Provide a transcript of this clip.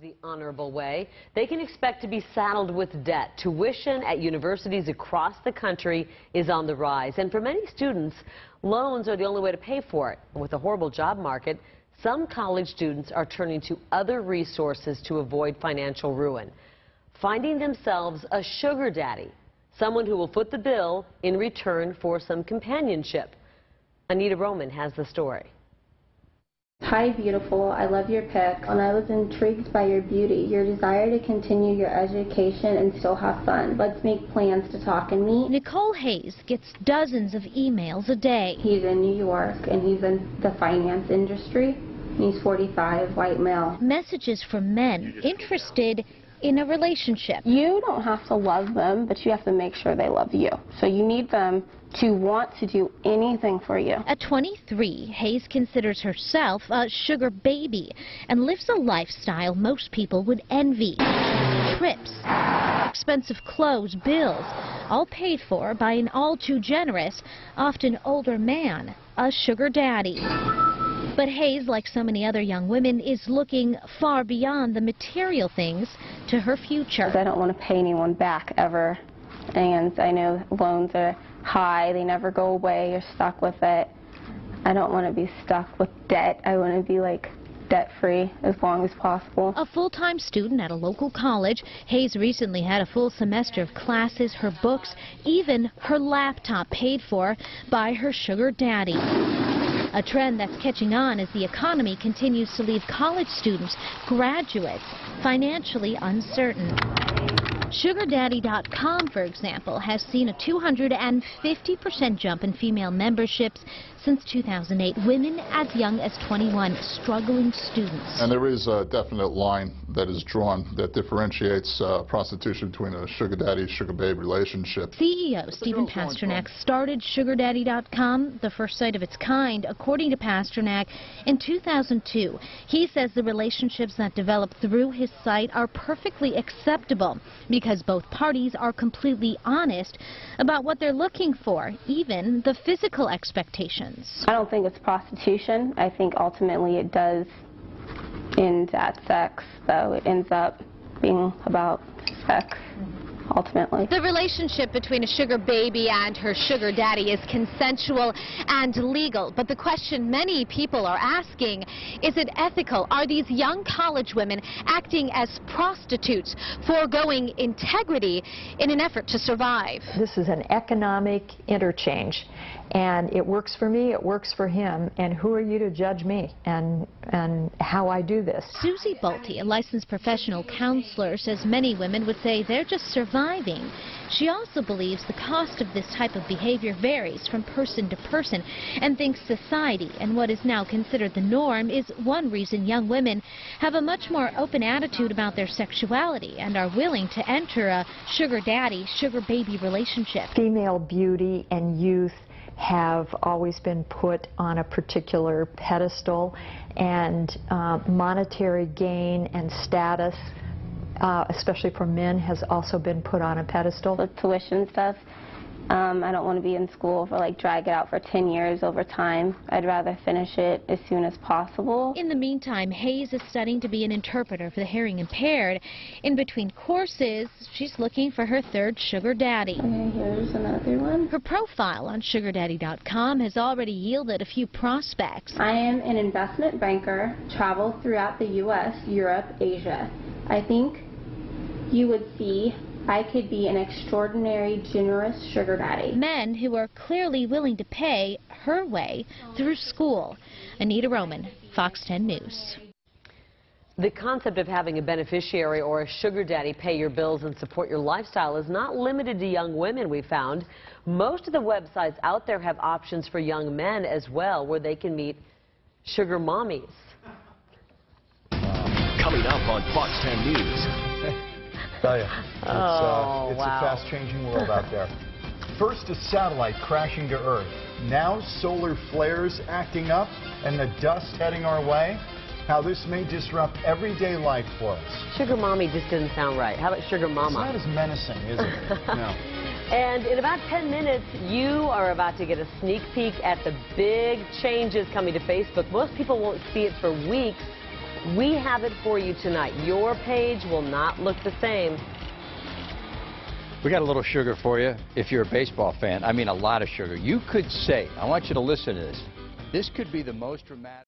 the honorable way. They can expect to be saddled with debt. Tuition at universities across the country is on the rise. And for many students, loans are the only way to pay for it. And with a horrible job market, some college students are turning to other resources to avoid financial ruin, finding themselves a sugar daddy, someone who will foot the bill in return for some companionship. Anita Roman has the story. Hi, beautiful. I love your pic. And I was intrigued by your beauty, your desire to continue your education and still have fun. Let's make plans to talk and meet. Nicole Hayes gets dozens of emails a day. He's in New York and he's in the finance industry. He's 45, white male. Messages from men interested in a relationship. You don't have to love them, but you have to make sure they love you. So you need them to want to do anything for you. At 23, Hayes considers herself a sugar baby and lives a lifestyle most people would envy. Trips, expensive clothes, bills, all paid for by an all too generous, often older man, a sugar daddy. But Hayes, like so many other young women, is looking far beyond the material things to her future. I don't want to pay anyone back ever, and I know loans are high, they never go away, you're stuck with it. I don't want to be stuck with debt. I want to be like debt-free as long as possible. A full-time student at a local college, Hayes recently had a full semester of classes, her books, even her laptop paid for by her sugar daddy. A trend that's catching on as the economy continues to leave college students, graduates, financially uncertain. SugarDaddy.com, for example, has seen a 250% jump in female memberships since 2008. Women as young as 21, struggling students. And there is a definite line that is drawn that differentiates prostitution between a sugar daddy, sugar babe relationship. CEO Stephen Pasternak started SugarDaddy.com, the first site of its kind, according to Pasternak, in 2002. He says the relationships that develop through his site are perfectly acceptable because both parties are completely honest about what they're looking for, even the physical expectations. I don't think it's prostitution. I think ultimately it does end at sex, though. It ends up being about sex. Ultimately. The relationship between a sugar baby and her sugar daddy is consensual and legal. But the question many people are asking, is it ethical? Are these young college women acting as prostitutes, foregoing integrity in an effort to survive? This is an economic interchange, and it works for me, it works for him, and who are you to judge me and how I do this? Susie Bolte, a licensed professional counselor, says many women would say they're just surviving. She also believes the cost of this type of behavior varies from person to person and thinks society and what is now considered the norm is one reason young women have a much more open attitude about their sexuality and are willing to enter a sugar daddy, sugar baby relationship. Female beauty and youth have always been put on a particular pedestal, and monetary gain and status, especially for men, has also been put on a pedestal. The tuition stuff, I don't want to be in school for drag it out for 10 years over time. I'd rather finish it as soon as possible. In the meantime, Hayes is studying to be an interpreter for the hearing impaired. In between courses, she's looking for her third sugar daddy. Okay, here's another one. Her profile on SugarDaddy.com has already yielded a few prospects. I am an investment banker, travel throughout the U.S., Europe, Asia. I think you would see I could be an extraordinary, generous sugar daddy. Men who are clearly willing to pay her way through school. Anita Roman, Fox 10 News. The concept of having a beneficiary or a sugar daddy pay your bills and support your lifestyle is not limited to young women, we found. Most of the websites out there have options for young men as well, where they can meet sugar mommies. Coming up on Fox 10 News. Tell you, it's a fast-changing world out there. First, a satellite crashing to Earth. Now, solar flares acting up and the dust heading our way. How this may disrupt everyday life for us. Sugar mommy just didn't sound right. How about sugar mama? It's not as menacing, is it? No. And in about 10 minutes, you are about to get a sneak peek at the big changes coming to Facebook. Most people won't see it for weeks. We have it for you tonight. Your page will not look the same. We got a little sugar for you if you're a baseball fan. I mean, a lot of sugar. You could say, I want you to listen to this. This could be the most dramatic.